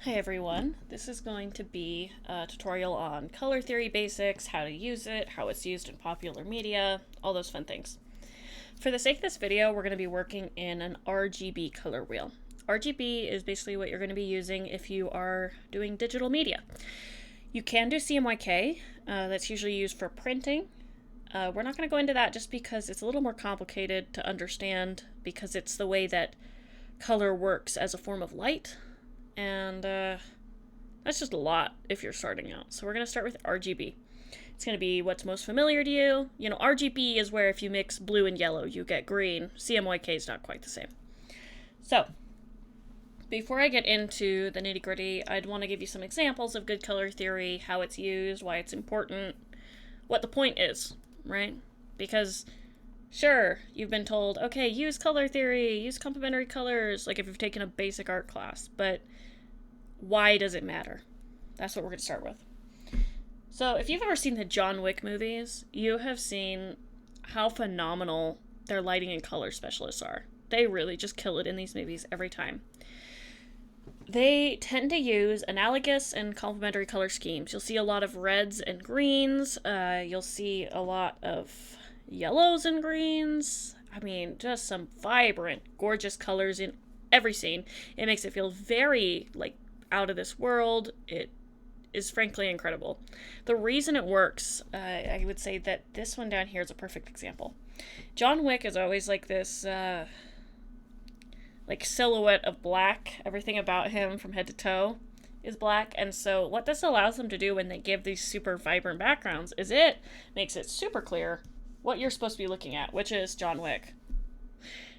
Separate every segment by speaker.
Speaker 1: Hi everyone, this is going to be a tutorial on color theory basics, how to use it, how it's used in popular media, all those fun things. For the sake of this video, we're going to be working in an RGB color wheel. RGB is basically what you're going to be using if you are doing digital media. You can do CMYK, that's usually used for printing. We're not going to go into that just because it's a little more complicated to understand because it's the way that color works as a form of light. And that's just a lot if you're starting out. So we're going to start with RGB. It's going to be what's most familiar to you. You know, RGB is where if you mix blue and yellow, you get green. CMYK is not quite the same. So, before I get into the nitty gritty, I'd want to give you some examples of good color theory, how it's used, why it's important, what the point is, right? Because, sure, you've been told, okay, use color theory, use complementary colors, like if you've taken a basic art class, but why does it matter? That's what we're going to start with. So, if you've ever seen the John Wick movies, you have seen how phenomenal their lighting and color specialists are. They really just kill it in these movies every time. They tend to use analogous and complementary color schemes. You'll see a lot of reds and greens. You'll see a lot of yellows and greens. I mean, just some vibrant, gorgeous colors in every scene. It makes it feel very, out of this world. It is frankly incredible. The reason it works, I would say that this one down here is a perfect example. John Wick is always like this, silhouette of black. Everything about him from head to toe is black. And so what this allows them to do when they give these super vibrant backgrounds is it makes it super clear what you're supposed to be looking at, which is John Wick.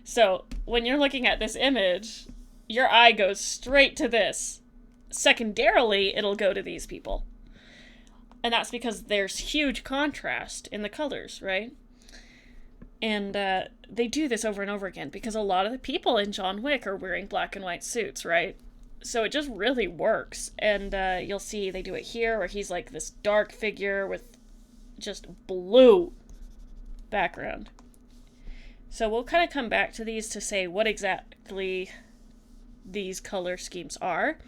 Speaker 1: So when you're looking at this image, your eye goes straight to this. Secondarily, it'll go to these people. And that's because there's huge contrast in the colors, right? And they do this over and over again because a lot of the people in John Wick are wearing black and white suits, right? So it just really works. And you'll see they do it here where he's like this dark figure with just blue background. So we'll kind of come back to these to say what exactly these color schemes are.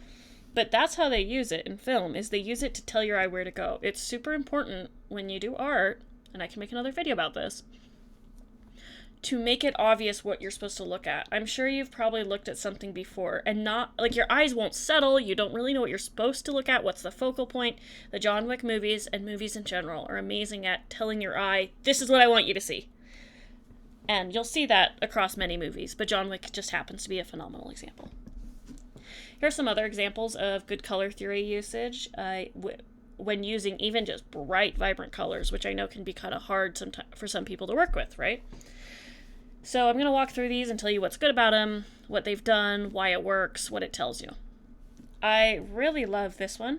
Speaker 1: But that's how they use it in film, is they use it to tell your eye where to go. It's super important when you do art, and I can make another video about this, to make it obvious what you're supposed to look at. I'm sure you've probably looked at something before and not, your eyes won't settle, you don't really know what you're supposed to look at, what's the focal point. The John Wick movies and movies in general are amazing at telling your eye, this is what I want you to see. And you'll see that across many movies, but John Wick just happens to be a phenomenal example. Here are some other examples of good color theory usage when using even just bright, vibrant colors, which I know can be kind of hard for some people to work with, right? So I'm going to walk through these and tell you what's good about them, what they've done, why it works, what it tells you. I really love this one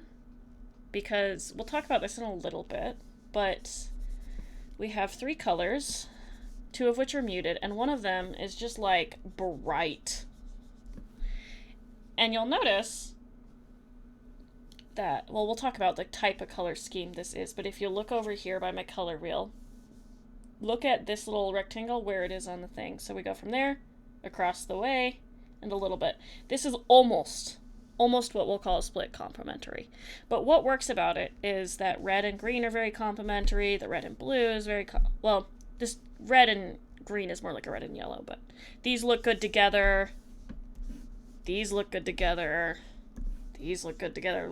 Speaker 1: because we'll talk about this in a little bit, but we have 3 colors, 2 of which are muted, and one of them is just bright. And you'll notice that, we'll talk about the type of color scheme this is, but if you look over here by my color wheel, look at this little rectangle where it is on the thing. So we go from there, across the way, and a little bit. This is almost what we'll call a split complementary. But what works about it is that red and green are very complementary, the red and blue is this red and green is more like a red and yellow, but these look good together. These look good together. These look good together.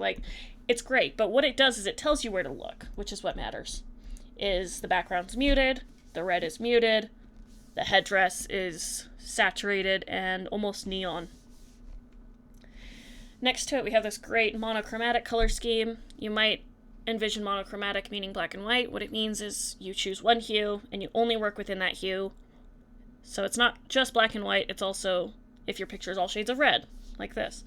Speaker 1: It's great. But what it does is it tells you where to look, which is what matters. Is the background's muted, the red is muted, the headdress is saturated and almost neon. Next to it, we have this great monochromatic color scheme. You might envision monochromatic meaning black and white. What it means is you choose one hue and you only work within that hue. So it's not just black and white, it's also if your picture is all shades of red, like this.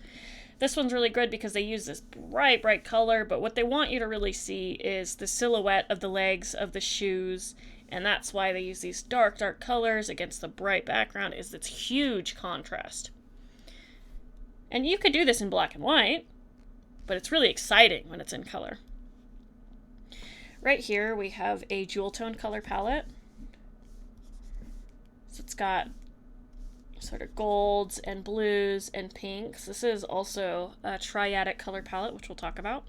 Speaker 1: This one's really good because they use this bright color, but what they want you to really see is the silhouette of the legs of the shoes, and that's why they use these dark colors against the bright background, is this huge contrast. And you could do this in black and white, but it's really exciting when it's in color. Right here we have a jewel tone color palette. So it's got sort of golds and blues and pinks. This is also a triadic color palette, which we'll talk about.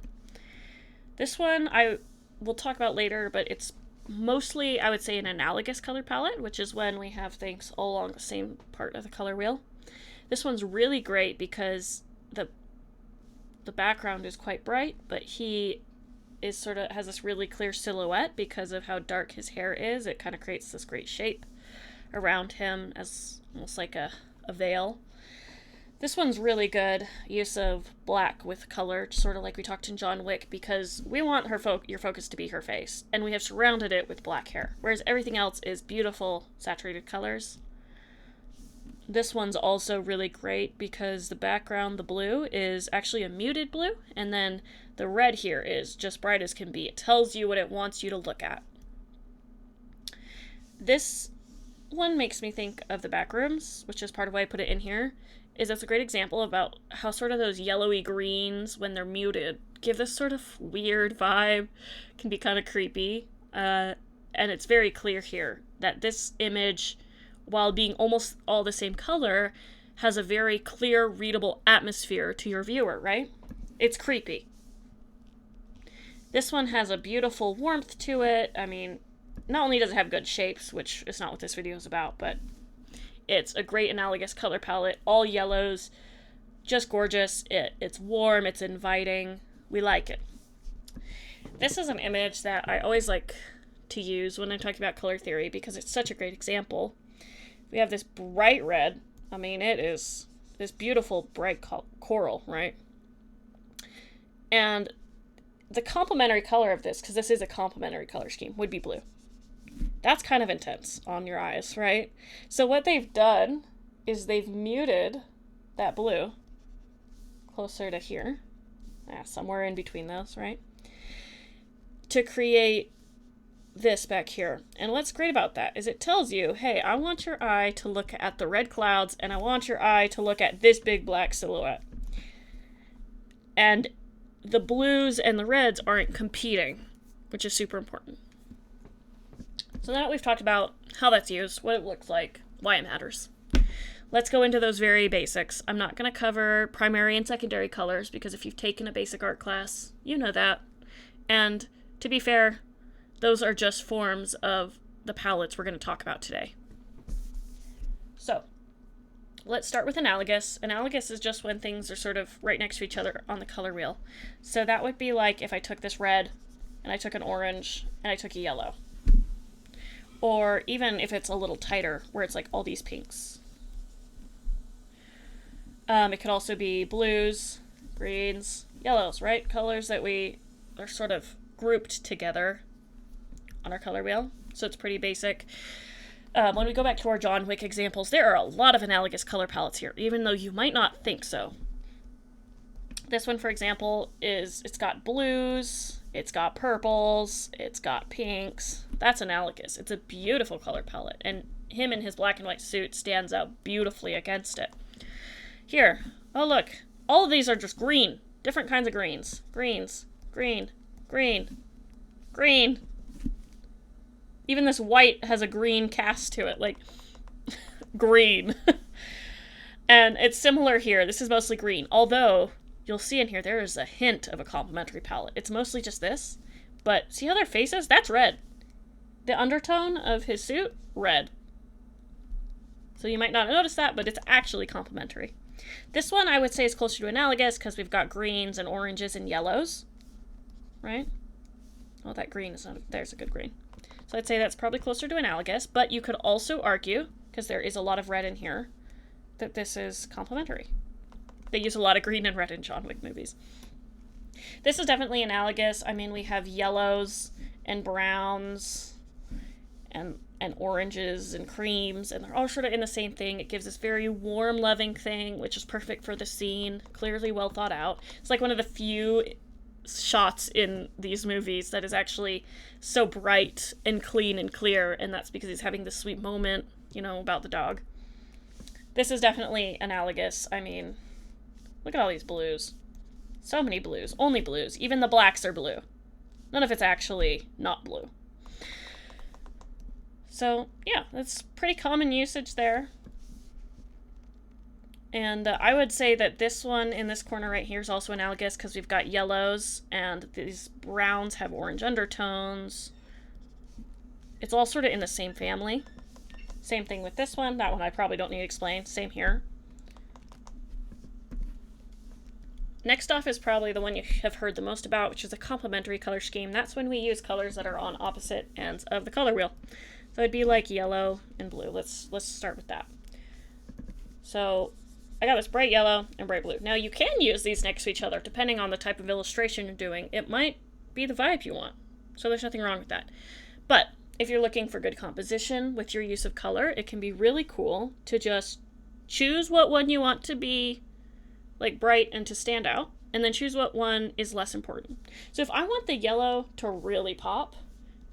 Speaker 1: This one I will talk about later, but it's mostly, I would say, an analogous color palette, which is when we have things all along the same part of the color wheel. This one's really great because the background is quite bright, but he is sort of has this really clear silhouette because of how dark his hair is. It kind of creates this great shape around him as almost like a veil. This one's really good use of black with color, sort of like we talked in John Wick, because we want your focus to be her face, and we have surrounded it with black hair, whereas everything else is beautiful saturated colors. This one's also really great because the background, the blue, is actually a muted blue, and then the red here is just bright as can be. It tells you what it wants you to look at. This one makes me think of the Backrooms, which is part of why I put it in here, is that's a great example about how sort of those yellowy greens, when they're muted, give this sort of weird vibe, can be kind of creepy, and it's very clear here that this image, while being almost all the same color, has a very clear, readable atmosphere to your viewer, right? It's creepy. This one has a beautiful warmth to it. I mean, not only does it have good shapes, which is not what this video is about, but it's a great analogous color palette. All yellows, just gorgeous. It's warm, it's inviting. We like it. This is an image that I always like to use when I'm talking about color theory because it's such a great example. We have this bright red. I mean, it is this beautiful bright coral, right? And the complementary color of this, because this is a complementary color scheme, would be blue. That's kind of intense on your eyes, right? So what they've done is they've muted that blue closer to here, somewhere in between those, right? To create this back here. And what's great about that is it tells you, hey, I want your eye to look at the red clouds and I want your eye to look at this big black silhouette. And the blues and the reds aren't competing, which is super important. So now that we've talked about how that's used, what it looks like, why it matters, let's go into those very basics. I'm not going to cover primary and secondary colors because if you've taken a basic art class, you know that. And to be fair, those are just forms of the palettes we're going to talk about today. So let's start with analogous. Analogous is just when things are sort of right next to each other on the color wheel. So that would be like if I took this red and I took an orange and I took a yellow. Or even if it's a little tighter, where it's like all these pinks. It could also be blues, greens, yellows, right? Colors that we are sort of grouped together on our color wheel. So it's pretty basic. When we go back to our John Wick examples, there are a lot of analogous color palettes here, even though you might not think so. This one, for example, it's got blues, it's got purples, it's got pinks. That's analogous. It's a beautiful color palette, and him in his black and white suit stands out beautifully against it. Here, oh look, all of these are just green, different kinds of greens. Greens, green, green, green. Even this white has a green cast to it, like green. And it's similar here. This is mostly green, although you'll see in here there is a hint of a complementary palette. It's mostly just this, but see how their faces? That's red. The undertone of his suit, red. So you might not notice that, but it's actually complementary. This one I would say is closer to analogous because we've got greens and oranges and yellows, right? Oh, that green is not, there's a good green. So I'd say that's probably closer to analogous, but you could also argue, because there is a lot of red in here, that this is complementary. They use a lot of green and red in John Wick movies. This is definitely analogous. I mean, we have yellows and browns and oranges and creams, and they're all sort of in the same thing. It gives this very warm, loving thing, which is perfect for the scene, clearly well thought out. It's like one of the few shots in these movies that is actually so bright and clean and clear, and that's because he's having this sweet moment, you know, about the dog. This is definitely analogous. I mean, look at all these blues. So many blues. Only blues. Even the blacks are blue. None of it's actually not blue. So, yeah, that's pretty common usage there. And I would say that this one in this corner right here is also analogous because we've got yellows and these browns have orange undertones. It's all sort of in the same family. Same thing with this one. That one I probably don't need to explain. Same here. Next off is probably the one you have heard the most about, which is a complementary color scheme. That's when we use colors that are on opposite ends of the color wheel. So it'd be like yellow and blue. Let's start with that. So I got this bright yellow and bright blue. Now you can use these next to each other depending on the type of illustration you're doing. It might be the vibe you want. So there's nothing wrong with that. But if you're looking for good composition with your use of color, it can be really cool to just choose what one you want to be like bright and to stand out, and then choose what one is less important. So if I want the yellow to really pop,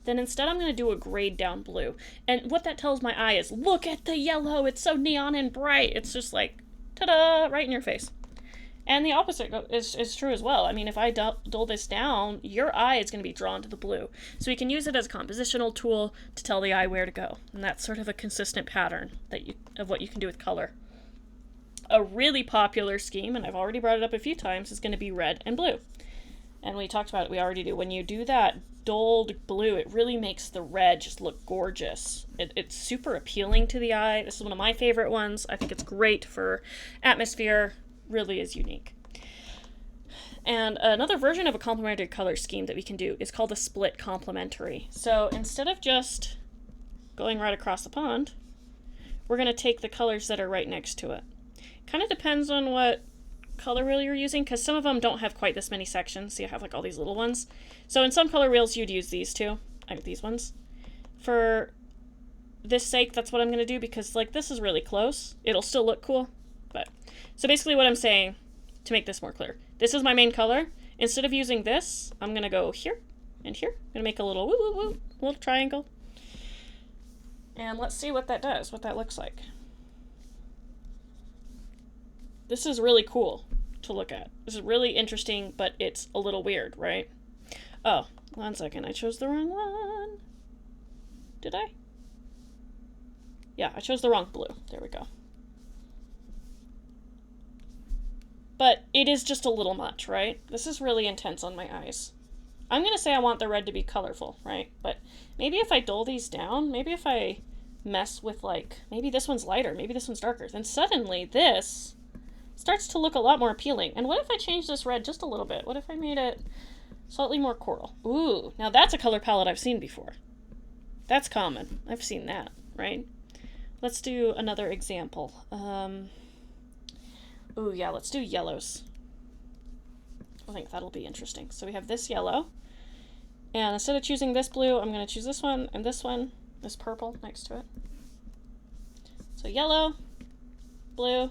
Speaker 1: then instead I'm going to do a grayed down blue. And what that tells my eye is, look at the yellow, it's so neon and bright. It's just like, ta-da, right in your face. And the opposite is true as well. I mean, if I dull this down, your eye is going to be drawn to the blue. So we can use it as a compositional tool to tell the eye where to go. And that's sort of a consistent pattern of what you can do with color. A really popular scheme, and I've already brought it up a few times, is going to be red and blue. And we talked about it, we already do. When you do that dulled blue, it really makes the red just look gorgeous. It's super appealing to the eye. This is one of my favorite ones. I think it's great for atmosphere. Really is unique. And another version of a complementary color scheme that we can do is called a split complementary. So instead of just going right across the pond, we're going to take the colors that are right next to it. Kind of depends on what color wheel you're using, because some of them don't have quite this many sections. So you have like all these little ones. So in some color wheels you'd use these two, these ones. For this sake, that's what I'm going to do, because like this is really close. It'll still look cool. But so basically what I'm saying, to make this more clear, this is my main color. Instead of using this, I'm going to go here and here. I'm going to make a little woo woo woo, little triangle. And let's see what that does, what that looks like. This is really cool to look at. This is really interesting, but it's a little weird, right? Oh, 1 second. I chose the wrong one. Did I? Yeah, I chose the wrong blue. There we go. But it is just a little much, right? This is really intense on my eyes. I'm going to say I want the red to be colorful, right? But maybe if I dull these down, maybe if I mess with like, maybe this one's lighter, maybe this one's darker, then suddenly this starts to look a lot more appealing. And what if I change this red just a little bit? What if I made it slightly more coral? Ooh, now that's a color palette I've seen before. That's common. I've seen that, right? Let's do another example. Ooh, yeah, let's do yellows. I think that'll be interesting. So we have this yellow. And instead of choosing this blue, I'm going to choose this one, this purple next to it. So yellow, blue,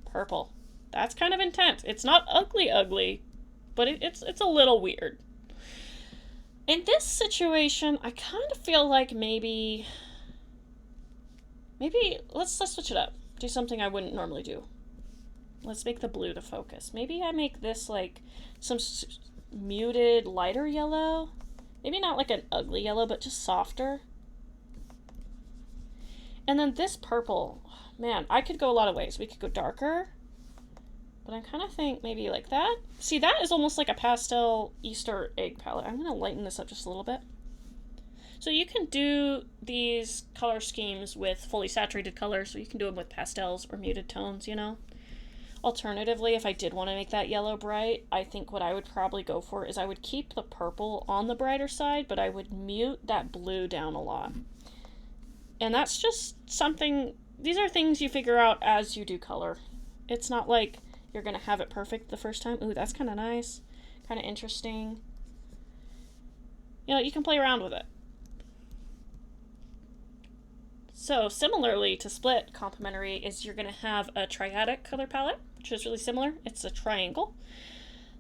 Speaker 1: purple. That's kind of intense. It's not ugly, but it's a little weird. In this situation, I kind of feel like maybe let's switch it up. Do something I wouldn't normally do. Let's make the blue the focus. Maybe I make this like some muted lighter yellow. Maybe not like an ugly yellow, but just softer. And then this purple, man, I could go a lot of ways. We could go darker, but I kind of think maybe like that. See, that is almost like a pastel Easter egg palette. I'm going to lighten this up just a little bit. So you can do these color schemes with fully saturated colors, so you can do them with pastels or muted tones, you know. Alternatively, if I did want to make that yellow bright, I think what I would probably go for is I would keep the purple on the brighter side, but I would mute that blue down a lot. And that's just something, these are things you figure out as you do color. It's not like you're going to have it perfect the first time. Ooh, that's kind of nice, kind of interesting. You know, you can play around with it. So similarly to split complementary is you're going to have a triadic color palette, which is really similar. It's a triangle.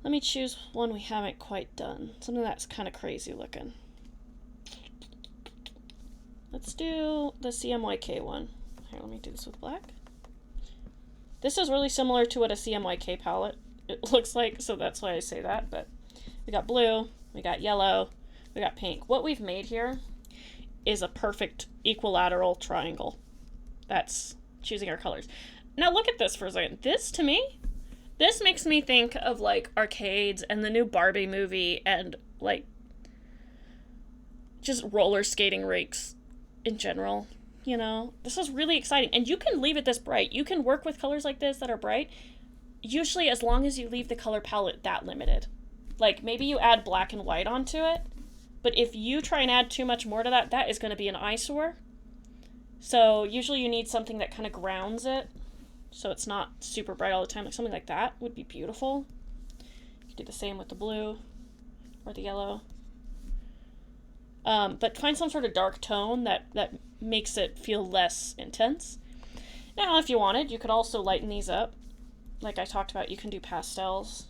Speaker 1: Let me choose one we haven't quite done. Something that's kind of crazy looking. Let's do the CMYK one. Here, let me do this with black. This is really similar to what a CMYK palette it looks like, so that's why I say that. But we got blue, we got yellow, we got pink. What we've made here is a perfect equilateral triangle. That's choosing our colors. Now look at this for a second. This, to me, this makes me think of, like, arcades and the new Barbie movie and, like, just roller skating rinks in general. You know, this is really exciting. And you can leave it this bright. You can work with colors like this that are bright, usually as long as you leave the color palette that limited. Like, maybe you add black and white onto it, but if you try and add too much more to that, that is going to be an eyesore. So usually you need something that kind of grounds it, so it's not super bright all the time. Like something like that would be beautiful. You could do the same with the blue or the yellow. But find some sort of dark tone that makes it feel less intense. Now, if you wanted, you could also lighten these up. Like I talked about, you can do pastels.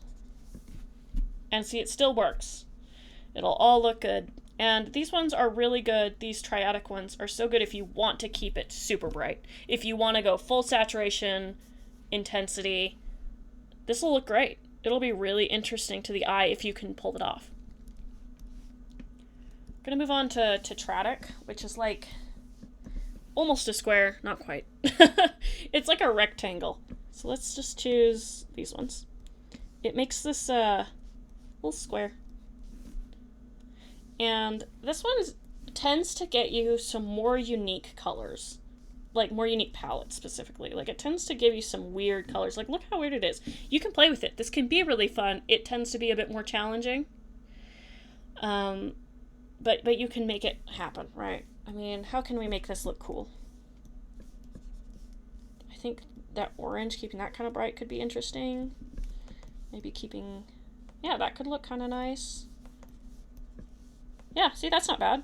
Speaker 1: And see, it still works. It'll all look good. And these ones are really good. These triadic ones are so good if you want to keep it super bright. If you want to go full saturation, intensity, this will look great. It'll be really interesting to the eye if you can pull it off. I'm going to move on to tetradic, which is like almost a square. Not quite. It's like a rectangle. So let's just choose these ones. It makes this little square. And this one tends to get you some more unique colors. Like, more unique palettes, specifically. Like, it tends to give you some weird colors. Like, look how weird it is. You can play with it. This can be really fun. It tends to be a bit more challenging. But you can make it happen, right? I mean, how can we make this look cool? I think that orange, keeping that kind of bright could be interesting. Maybe keeping... Yeah, that could look kind of nice. Yeah, see, that's not bad.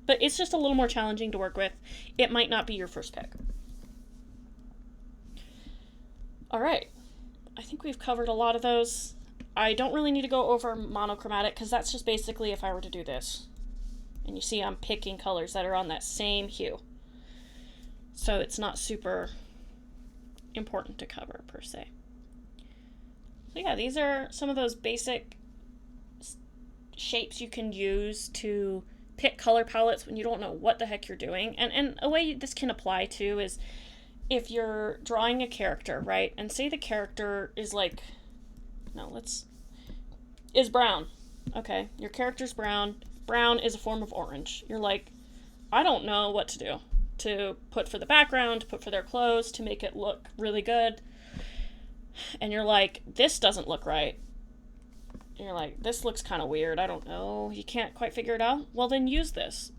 Speaker 1: But it's just a little more challenging to work with. It might not be your first pick. All right. I think we've covered a lot of those. I don't really need to go over monochromatic because that's just basically if I were to do this. And you see I'm picking colors that are on that same hue. So it's not super important to cover per se. So yeah, these are some of those basic shapes you can use to pick color palettes when you don't know what the heck you're doing. And a way this can apply to is if you're drawing a character, right? And say the character is like, is brown. Okay, your character's brown. Brown is a form of orange. You're like, I don't know what to do. To put for the background, to put for their clothes, to make it look really good. And you're like, this doesn't look right. And you're like, this looks kind of weird. I don't know. You can't quite figure it out. Well, then use this.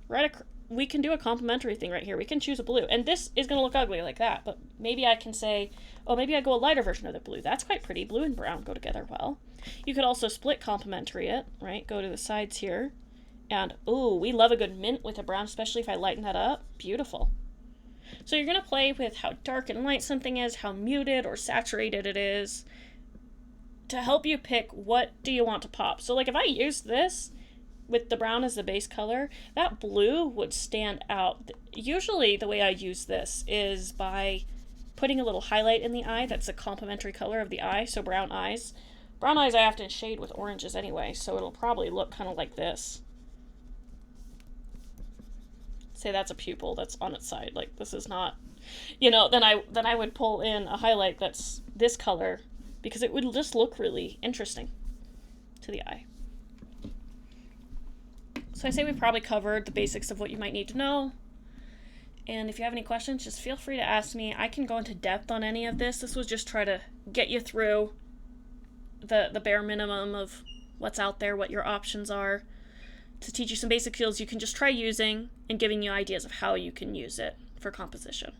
Speaker 1: We can do a complementary thing right here. We can choose a blue. And this is going to look ugly like that. But maybe I can say, oh, maybe I go a lighter version of the blue. That's quite pretty. Blue and brown go together well. You could also split complementary it, right? Go to the sides here. And, ooh, we love a good mint with a brown, especially if I lighten that up. Beautiful. So you're going to play with how dark and light something is, how muted or saturated it is, to help you pick what do you want to pop. So, like, if I use this with the brown as the base color, that blue would stand out. Usually the way I use this is by putting a little highlight in the eye. That's a complementary color of the eye, so brown eyes. Brown eyes I have to shade with oranges anyway, so it'll probably look kind of like this. Say that's a pupil that's on its side. Like, this is not, then I would pull in a highlight that's this color because it would just look really interesting to the eye. So I say we've probably covered the basics of what you might need to know. And if you have any questions, just feel free to ask me. I can go into depth on any of this. This was just try to get you through the bare minimum of what's out there, what your options are, to teach you some basic skills you can just try using and giving you ideas of how you can use it for composition.